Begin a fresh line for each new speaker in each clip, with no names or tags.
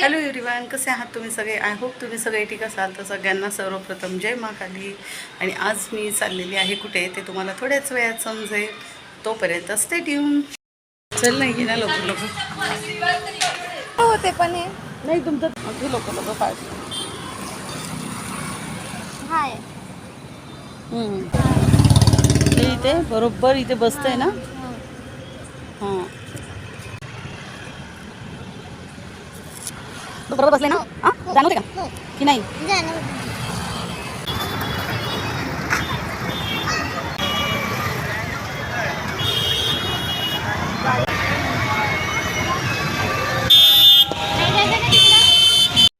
Hello everyone, कसे आहात तुम्ही सगळे? आय होप तुम्ही सगळे ठीक असाल. तर सगळ्यांना सर्वप्रथम जय महाकाली. आणि आज मी चाललेली आहे कुठे ते तुम्हाला थोड्याच वेळात समजेल. तोपर्यंत स्टे ट्यून. चल नाही की ना लवकर लवकर
हो ते पण आहे.
नाही तुमचं अगदी लवकर लवकर फास्ट.
हाय
हे इथे बरोबर इथे बसतंय ना. हां बरोबर बसले ना. हां जाणवते का की नाही?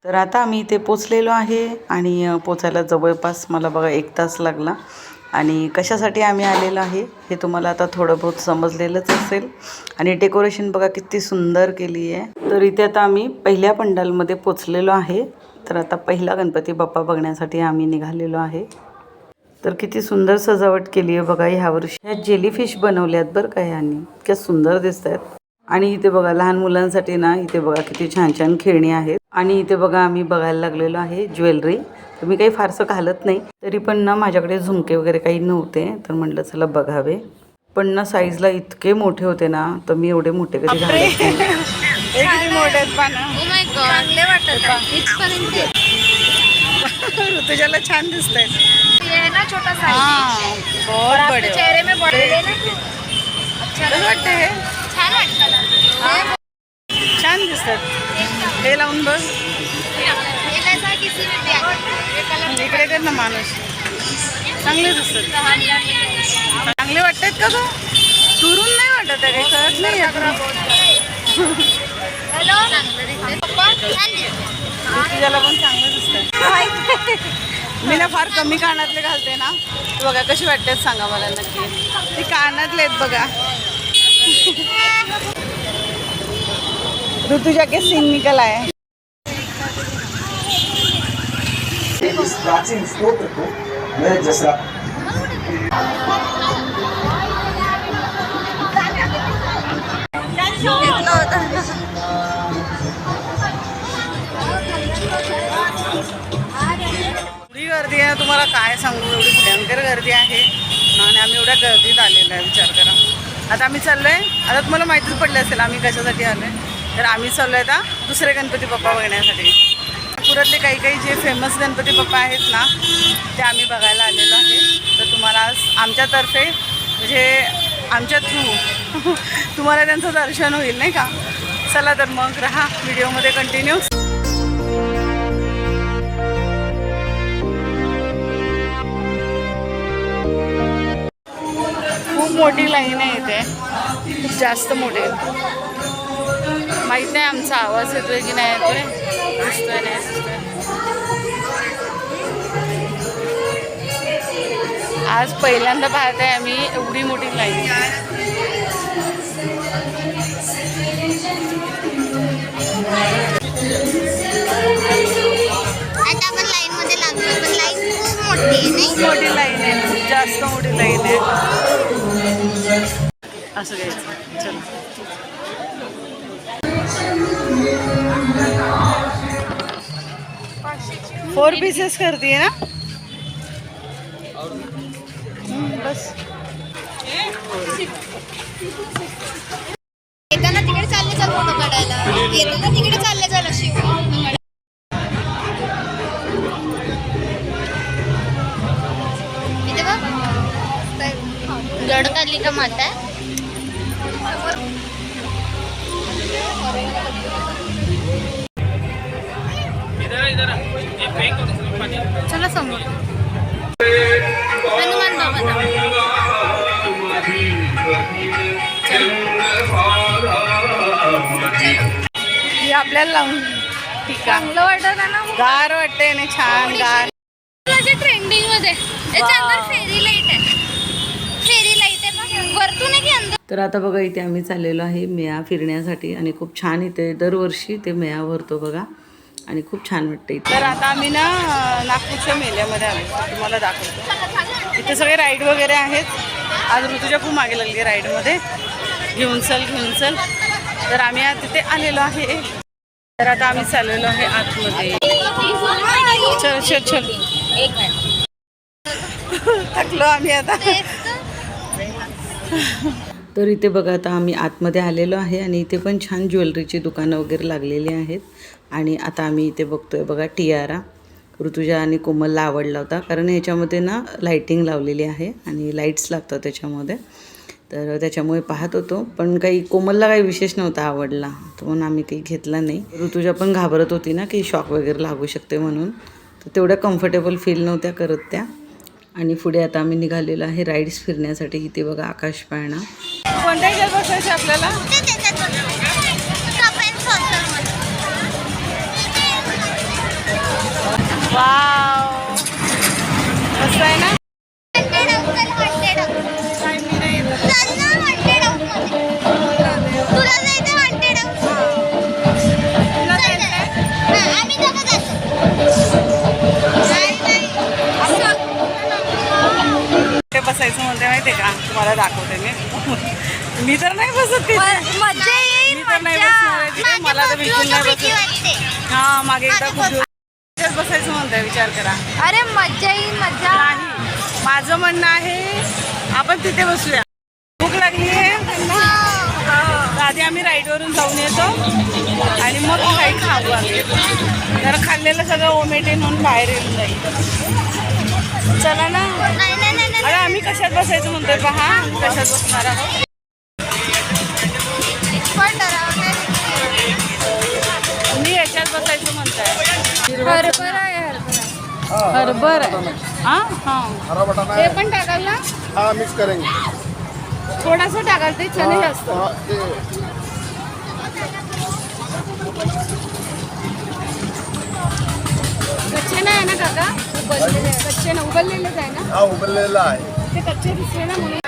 तर आता आम्ही इथे पोचलेलो आहे आणि पोचायला जवळपास मला बघा 1 तास लागला. आणि कशासाठी आम्ही आलेलो आहे हे तुम्हाला आता थोडं बहुत समजलेलंच असेल. आणि डेकोरेशन बघा किती सुंदर केली आहे. तर इथे आता आम्ही पहिल्या पंडालमध्ये पोचलेलो आहे. तर आता पहिला गणपती बाप्पा बघण्यासाठी आम्ही निघालेलो आहे. तर किती सुंदर सजावट केली आहे बघा. ह्या वर्षी ह्या जेलीफिश बनवल्यात बरं का ह्यांनी. इतक्या सुंदर दिसत आहेत. आणि इथे बघा लहान मुलांसाठी ना इथे बघा किती छान छान खेळणी आहेत. आणि इथे बघा आम्ही बघायला लागलेलो आहे ज्वेलरी. तर मी काही फारसं घालत नाही, तरी पण ना माझ्याकडे झुमके वगैरे काही नव्हते. तर म्हटलं चला बघावे. पण ना साईजला इतके मोठे होते ना, तर मी एवढे मोठे कधी घालत नाही. मोठे
चांगले वाटत.
ऋतुजाला छान दिसतंय.
ये है ना छोटा सा,
बहुत बडे
चेहरे में बड़े ना.
वाटते हे
छान वाटतं.
छान दिसतात. हे लावून बघ. इकडे कर ना माणूस. चांगले दिसतात. चांगले वाटतात का गं? दुरून नाही वाटत आहे, कळत नाही. ऋतुजाला पण चांगलं दिसतं. मी ना फार कमी कानातले घालते ना. बघा कशी वाटतात सांगा मला नक्की. ते कानातले आहेत बघा. ऋतुजा के सिंग निकल आए.
इस प्राचीन स्तोत्र को मैं जैसा
एवढी गर्दी आहे तुम्हाला काय सांगू. एवढी भयंकर गर्दी आहे आणि आम्ही एवढ्या गर्दीत आलेलो आहे. विचार करा. आता आम्ही चाललोय. आता तुम्हाला माहितीच पडलं असेल आम्ही कशासाठी आलोय. तर आम्ही चाललोय आता दुसरे गणपती बाप्पा बघण्यासाठी. नागपुरातले काही काही जे फेमस गणपती बाप्पा आहेत ना, ते आम्ही बघायला आलेलो आहे. तर तुम्हाला आज आमच्यातर्फे म्हणजे आमच्या थ्रू तुम्हाला त्यांचं दर्शन होईल नाही का. चला तर मग राहा व्हिडिओमध्ये कंटिन्यू. खूप मोठी लाईन आहे इथे, खूप जास्त मोठी. माहीत नाही आमचा आवाज येतोय की नाही येतोय, दिसतोय नाही दिसतोय. आज पहिल्यांदा पाहत आहे आम्ही एवढी मोठी लाईन.
आता आपण लाईन मध्ये लागलो, पण लाईन खूप मोठी आहे.
खूप मोठी लाईन आहे, खूप जास्त मोठी लाईन आहे. असं घ्यायचं. चला 4 पीसेस करते ना बस.
येताना तिकडे चालले चाल फोटो काढायला. येताना तिकडे चालले चाल अशी. इथे बघ जड काढली का माता. चला समोर हनुमान बाबा.
हे आपल्याला लावून ठीक आहे.
चांगलं वाटत ना.
गार वाटते आणि छान गार.
ट्रेंडिंग मध्ये फेरी लाईट आहे. फेरी लाईट आहे वरतून आहे की अंदर.
तर आता बघा इथे आम्ही चाललेलो आहे मेळा फिरण्यासाठी. आणि खूप छान इथे दरवर्षी ते मेळा भरतो बघा. आणि खूप छान वाटतं इथे. तर आता आम्ही ना नागपूरच्या मेळ्यामध्ये आलो. तुम्हाला दाखवतो. इथे सगळे राईड वगैरे आहेत. आज ऋतुजा खूप मागे लागली राईडमध्ये. घेऊन चल. तर आम्ही आज तिथे आलेलो आहे. तर आता आम्ही चाललेलो आहे आतमध्ये. चल चल चल, थकलो आम्ही आता. तर इथे बघा आता आम्ही आतमध्ये आलेलो आहे आणि इथे पण छान ज्वेलरीची दुकानं वगैरे लागलेली आहेत. आणि आता आम्ही इथे बघतोय बघा टियारा. ऋतुजा आणि कोमलला आवडला होता कारण ह्याच्यामध्ये ना लाईटिंग लावलेली आहे आणि लाईट्स लागतात त्याच्यामध्ये. तर त्याच्यामुळे पाहत होतो, पण काही कोमलला काही विशेष नव्हता आवडला, तर म्हणून आम्ही काही घेतला नाही. ऋतुजा पण घाबरत होती ना की शॉक वगैरे लागू शकते म्हणून, तर तेवढ्या कम्फर्टेबल फील नव्हत्या करत त्या. आणि पुढे आता आम्ही निघालेलो आहे राईड्स फिरण्यासाठी. इथे बघा आकाश पाळणा. कोणत्या ह्याच्यात बसायचं आपल्याला? वाव, मस्त आहे ना. बसायचं म्हणते माहिती का, तुम्हाला दाखवते मी तर नाही बसत तिथे.
मजा येईल.
मी तर नाही बसणार आहे तिथे, मला तर बिलकुल नाही बसत. हा मागे एकदा खूप दिवस बसायचं म्हणते, विचार करा.
अरे मजा येईल, मजा.
नाही, माझं म्हणणं आहे आपण तिथे बसूया. भूक लागली आहे आधी आम्ही राईडवरून जाऊन येतो आणि मग काही खाऊ आम्ही. जरा खाल्लेलं सगळं ओमेटे म्हणून बाहेर येऊन जाईल. चला ना. अरे आम्ही कशात बसायचं म्हणतोय पहा, कशात बसणार आहोत. मी याच्यात बसायचं म्हणताय.
हरभरा आहे,
हरभर आहे. हां हां,
हरा बटाना
हे
है.
पण टाकाल ना?
हाँ मिक्स करेंगे.
थोडासा टाकाल, ते चणे जास्त.
हाँ, ये
कच्चे नाही आहे ना काका? उबललेले आहे. कच्चे ना, उबललेलेच आहे ना?
हाँ उबलेला है.
ते कच्चे दिसले ना म्हणून.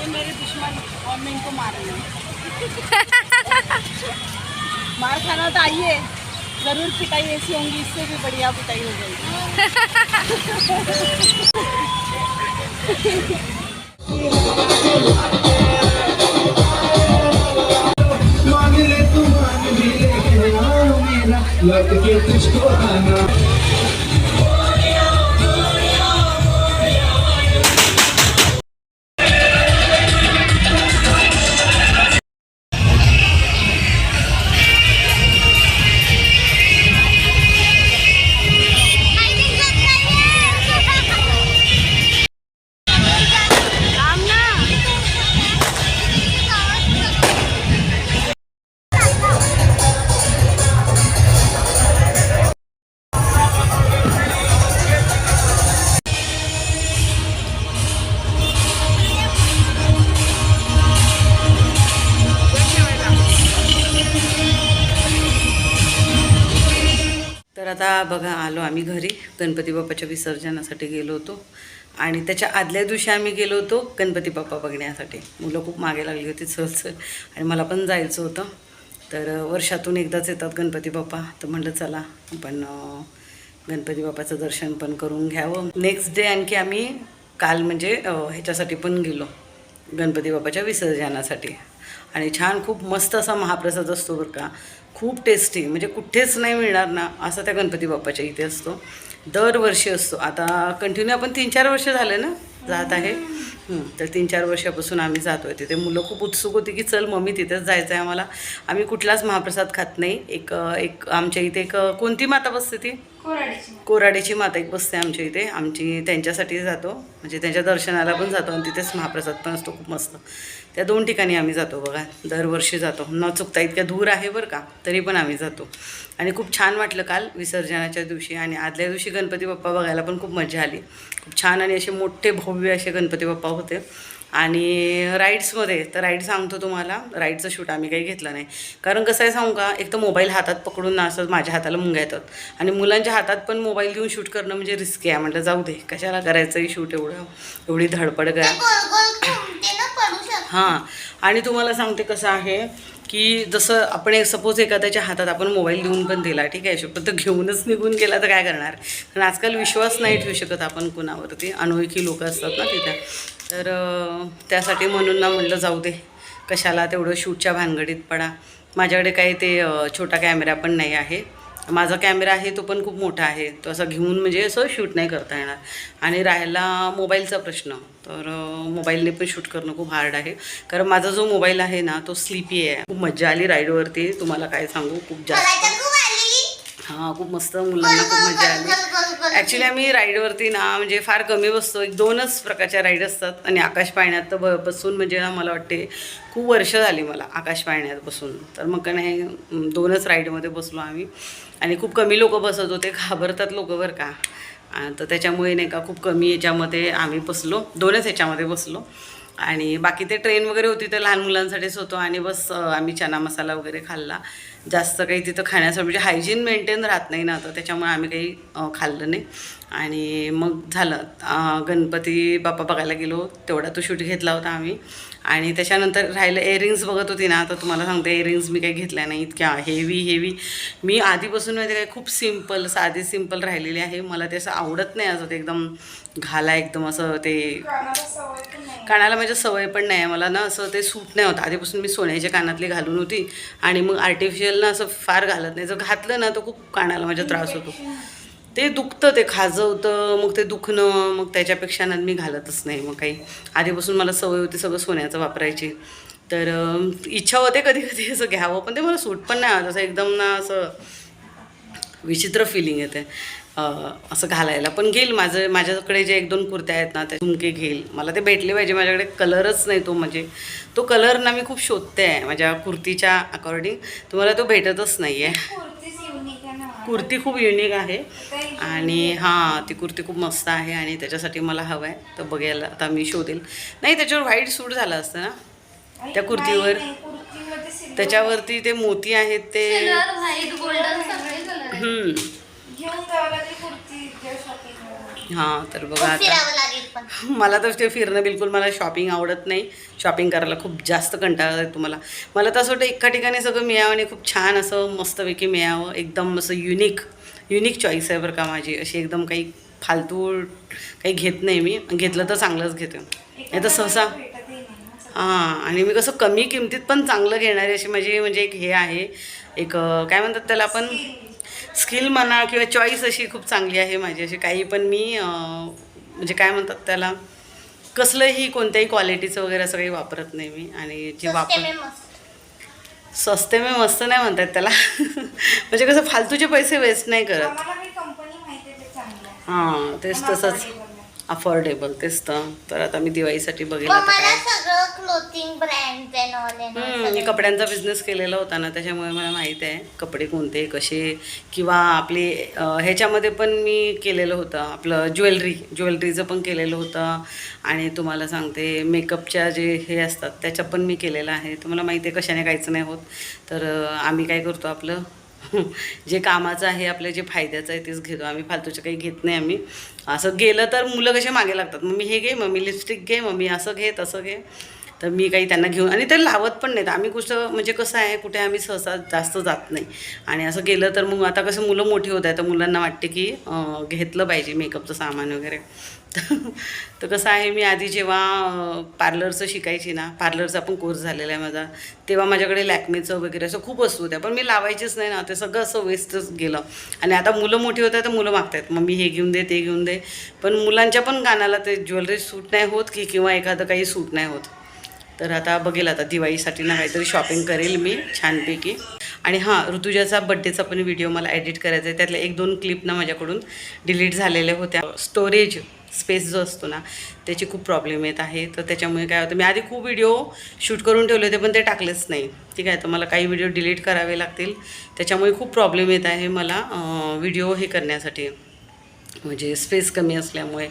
ये मेरे दुश्मन और मैं इनको मार रही हूँ. मार खाना तो आइए, जरूर पिटाई ऐसी होंगी, इससे भी बढ़िया पिटाई हो जाएगी. तर आता बघा आलो आम्ही घरी. गणपती बाप्पाच्या विसर्जनासाठी गेलो होतो आणि त्याच्या आदल्या दिवशी आम्ही गेलो होतो गणपती बाप्पा बघण्यासाठी. मुलं खूप मागे लागली होती चल चल, आणि मला पण जायचं होतं. तर वर्षातून एकदाच येतात गणपती बाप्पा, तर म्हटलं चला आपण गणपती बाप्पाचं दर्शन पण करून घ्यावं. नेक्स्ट डे आणखी आम्ही काल म्हणजे ह्याच्यासाठी पण गेलो गणपती बाप्पाच्या विसर्जनासाठी. आणि छान खूप मस्त असा महाप्रसाद असतो बरं का, खूप टेस्टी, म्हणजे कुठेच नाही मिळणार ना असा त्या गणपती बाप्पाच्या इथे असतो. दरवर्षी असतो. आता कंटिन्यू आपण 3-4 वर्ष झाले ना जात आहे. तर 3-4 वर्षापासून आम्ही जातो आहे तिथे. मुलं खूप उत्सुक होती की चल मम्मी तिथेच जायचं आहे आम्हाला. आम्ही कुठलाच महाप्रसाद खात नाही. एक आमच्या इथे एक कोणती माता बसते ती, कोराडीची माता एक बसते आमच्या इथे. आमची त्यांच्यासाठी जातो, म्हणजे त्यांच्या दर्शनाला पण जातो आणि तिथेच महाप्रसाद पण असतो खूप मस्त. त्या 2 ठिकाणी आम्ही जातो बघा, दरवर्षी जातो. न चुकता, इतक्या दूर आहे बरं का, तरी पण आम्ही जातो. आणि खूप छान वाटलं काल विसर्जनाच्या दिवशी. आणि आदल्या दिवशी गणपती बाप्पा बघायला पण खूप मजा आली. खूप छान आणि असे मोठे भव्य असे गणपती बाप्पा होते. आणि राईड्समध्ये तर राईड सांगतो तुम्हाला, राईडचं शूट आम्ही काही घेतलं नाही. कारण कसं आहे सांगू का, एक तर मोबाईल हातात पकडून ना असं माझ्या हाताला मुंग्या येतात आणि मुलांच्या हातात पण मोबाईल घेऊन शूट करणं म्हणजे रिस्की आहे. म्हटलं जाऊ दे, कशाला करायचं शूट एवढी धडपड करा. हां, आणि तुम्हाला सांगते कसं आहे की जसं आपण सपोज एखाद्याच्या हातात आपण मोबाईल देऊन पण दिला, ठीक आहे, शकतो तर घेऊनच निघून गेला तर काय करणार. कारण आजकाल विश्वास नाही ठेवू शकत आपण कुणावरती, अनोळखी लोक असतात ना तिथे. तर त्यासाठी म्हणून ना म्हटलं जाऊ दे, कशाला तेवढं शूटच्या भानगडीत पडा. माझ्याकडे काही ते छोटा कॅमेरा पण नाही आहे. माझा कॅमेरा आहे तो पण खूप मोठा आहे, तो असं घेऊन म्हणजे असं शूट नाही करता येणार. आणि राहिला मोबाईलचा प्रश्न, तर मोबाईलने पण शूट करणं खूप हार्ड आहे. कारण माझा जो मोबाईल आहे ना तो स्लीपी आहे. खूप मजा आली राईडवरती, तुम्हाला काय सांगू, खूप जास्त. हां, खूप मस्त, मुलांना खूप मजा आली. ॲक्च्युली आम्ही राईडवरती ना म्हणजे फार कमी बसतो. 1-2च प्रकारच्या राईड असतात आणि आकाश पाळण्यात तर बसून म्हणजे ना मला वाटते खूप वर्ष झाली मला आकाश पाळण्यात बसून. तर मग का नाही 2च राईडमध्ये बसलो आम्ही आणि खूप कमी लोक बसत होते, घाबरतात लोक बरं का. तर त्याच्यामुळे नाही का खूप कमी याच्यामध्ये आम्ही बसलो, 2च ह्याच्यामध्ये बसलो. आणि बाकी ते ट्रेन वगैरे होती तर लहान मुलांसाठीच होतो. आणि बस आम्ही चना मसाला वगैरे खाल्ला. जास्त काही तिथं खाण्यासाठी म्हणजे हायजीन मेंटेन राहत नाही ना, तर त्याच्यामुळे आम्ही काही खाल्लं नाही. आणि मग झालं, गणपती बाप्पा बघायला गेलो, तेवढा तो शूट घेतला होता आम्ही. आणि त्याच्यानंतर राहिलं इयरिंग्स बघत होती ना, तर तुम्हाला सांगते इयरिंग्स मी काही घेतल्या नाही, इतक्या हेवी. मी आधीपासून माहिती काय खूप सिम्पल, साधी सिम्पल राहिलेली आहे. मला ते असं आवडत नाही, असं ते एकदम घाला एकदम असं ते कानाला माझ्या सवय पण नाही आहे मला ना, असं ते सूट नाही होत. आधीपासून मी सोन्याच्या कानातली घालून होती आणि मग आर्टिफिशियल ना असं फार घालत नाही. जर घातलं ना तर खूप कानाला माझ्या त्रास होतो, ते दुखतं, ते खाजवतं, मग ते दुखणं, मग त्याच्यापेक्षा ना मी घालतच नाही. मग काही आधीपासून मला सवय होती सगळं सोन्याचं वापरायची. तर इच्छा होते कधी कधी असं घ्यावं, पण ते मला सूट पण नाही होत. असं एकदम ना असं विचित्र फिलिंग येते असं घालायला. पण घेईल, माझ्याकडे जे 1-2 कुर्त्या आहेत ना ते झुमके घेईल. मला ते भेटले पाहिजे, माझ्याकडे कलरच नाही तो, म्हणजे तो कलर ना मी खूप शोधते आहे माझ्या कुर्तीच्या अकॉर्डिंग, तुम्हाला तो भेटतच नाही आहे. कुर्ती खूप युनिक आहे आणि हां, ती कुर्ती खूप मस्त आहे आणि त्याच्यासाठी मला हवं आहे. तर बघायला आता मी शोधेल. नाही, त्याच्यावर व्हाईट सूट झालं असतं ना त्या कुर्तीवर. त्याच्यावरती ते मोती आहेत ते
व्हाईट गोल्डन सगळे कलर
हां. तर बघा आता मला तर ते फिरणं बिलकुल, मला शॉपिंग आवडत नाही. शॉपिंग करायला खूप जास्त कंटाळा आहे तुम्हाला. मला तर असं वाटतं एका ठिकाणी सगळं मिळावं आणि खूप छान असं मस्तपैकी मिळावं. एकदम असं युनिक चॉईस आहे बरं का माझी. अशी एकदम काही फालतू काही घेत नाही मी, घेतलं तर चांगलंच घेते. नाही तर सहसा हां. आणि मी कसं कमी किमतीत पण चांगलं घेणारी अशी माझी म्हणजे एक हे आहे, एक काय म्हणतात त्याला आपण, स्किल म्हणा किंवा चॉईस अशी खूप चांगली आहे माझी. अशी काही पण मी म्हणजे काय म्हणतात त्याला, कसलंही कोणत्याही क्वालिटीचं वगैरे असं काही वापरत नाही मी. आणि जे स्वस्ते में मस्त नाही म्हणतात त्याला म्हणजे कसं फालतूचे पैसे वेस्ट नाही करत. हां, तेच तसंच अफोर्डेबल, तेच तर आता मी दिवाळीसाठी बघेल आता काय. मी कपड्यांचा बिझनेस केलेला होता ना, त्याच्यामुळे मला माहीत आहे कपडे कोणते कसे, किंवा आपले ह्याच्यामध्ये पण मी केलेलं होतं, आपलं ज्वेलरीचं पण केलेलं होतं. आणि तुम्हाला सांगते मेकअपच्या जे हे असतात त्याच्या पण मी केलेलं आहे. तुम्हाला माहिती आहे कशाने काहीच नाही होत. तर आम्ही काय करतो, आपलं जे कामाचं आहे, आपलं जे फायद्याचं आहे तेच घेतो आम्ही, फालतूचं काही घेत नाही आम्ही. असं गेलं तर मुलं कसे मागे लागतात, मम्मी हे घे, मम्मी लिपस्टिक घे, मम्मी असं घे तसं घे. तर मी काही त्यांना घेऊन, आणि ते लावत पण नाहीत. आम्ही कुठं म्हणजे कसं आहे, कुठे आम्ही सहसा जास्त जात नाही. आणि असं गेलं तर मग आता कसं मुलं मोठी होत आहे तर मुलांना वाटते की घेतलं पाहिजे मेकअपचं सामान वगैरे. तर कसं आहे, मी आधी जेव्हा पार्लरचं शिकायची ना, पार्लरचा पण कोर्स झालेला आहे माझा, तेव्हा माझ्याकडे लॅक्मेचं वगैरे असं खूप वस्तू होत्या, पण मी लावायचीच नाही ना, ते सगळं असं वेस्टच गेलं. आणि आता मुलं मोठी होत आहे तर मुलं मागतायत, मम्मी हे घेऊन दे ते घेऊन दे. पण मुलांच्या पण कानाला ते ज्वेलरी सूट नाही होत की किंवा एखादं काही सूट नाही होत. तर आता बघेल, आता दिवाळीसाठी ना काहीतरी शॉपिंग करेल मी छानपैकी. आणि हां, ऋतुजाचा बड्डेचा पण व्हिडिओ मला एडिट करायचा आहे. त्यातल्या 1-2 क्लिप ना माझ्याकडून डिलीट झालेल्या होत्या. स्टोरेज स्पेस जो असतो ना त्याची खूप प्रॉब्लेम येत आहे. तर त्याच्यामुळे काय होतं, मी आधी खूप व्हिडिओ शूट करून ठेवले होते पण ते टाकलेच नाही, ठीक आहे. तर मला काही व्हिडिओ डिलीट करावे लागतील. त्याच्यामुळे खूप प्रॉब्लेम येत आहे मला व्हिडिओ हे करण्यासाठी, म्हणजे स्पेस कमी असल्यामुळे.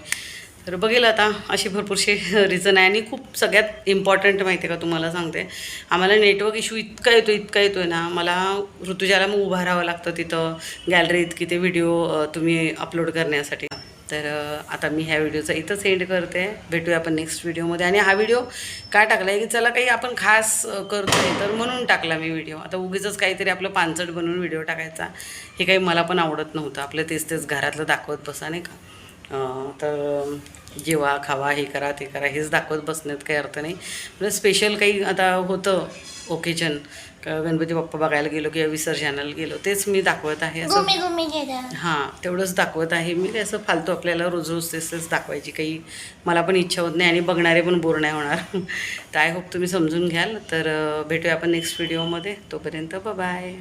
तर बघेल आता, अशी भरपूरशी रिझन आहे. आणि खूप सगळ्यात इम्पॉर्टंट माहिती आहे का तुम्हाला सांगते, आम्हाला नेटवर्क इश्यू इतका येतो आहे ना, मला ऋतुजाला मग उभं राहावं लागतं तिथं गॅलरीत की ते व्हिडिओ तुम्ही अपलोड करण्यासाठी. तर आता मी ह्या व्हिडिओचा इथंच एंड करते. भेटूया आपण नेक्स्ट व्हिडिओमध्ये. आणि हा व्हिडिओ का टाकला आहे की चला काही आपण खास करतो आहे तर म्हणून टाकला मी व्हिडिओ. आता उगीचच काहीतरी आपलं पानसट बनवून व्हिडिओ टाकायचा हे काही मला पण आवडत नव्हतं. आपलं तेच घरातलं दाखवत बसा नाही का. तर जेवा खावा हे करा ते करा हेच दाखवत बसण्यात काही अर्थ नाही. म्हणजे स्पेशल काही आता होतं ओकेजन, गणपती बाप्पा बघायला गेलो किंवा विसर्जनाला गेलो तेच मी दाखवत आहे. असं हां तेवढंच दाखवत आहे मी. असं फालतू आपल्याला रोज रोज तेच दाखवायची काही मला पण इच्छा होत नाही आणि बघणारे पण बोर नाही होणार. तर आय होप तुम्ही समजून घ्याल. तर भेटूया आपण नेक्स्ट व्हिडिओमध्ये. तोपर्यंत बाय.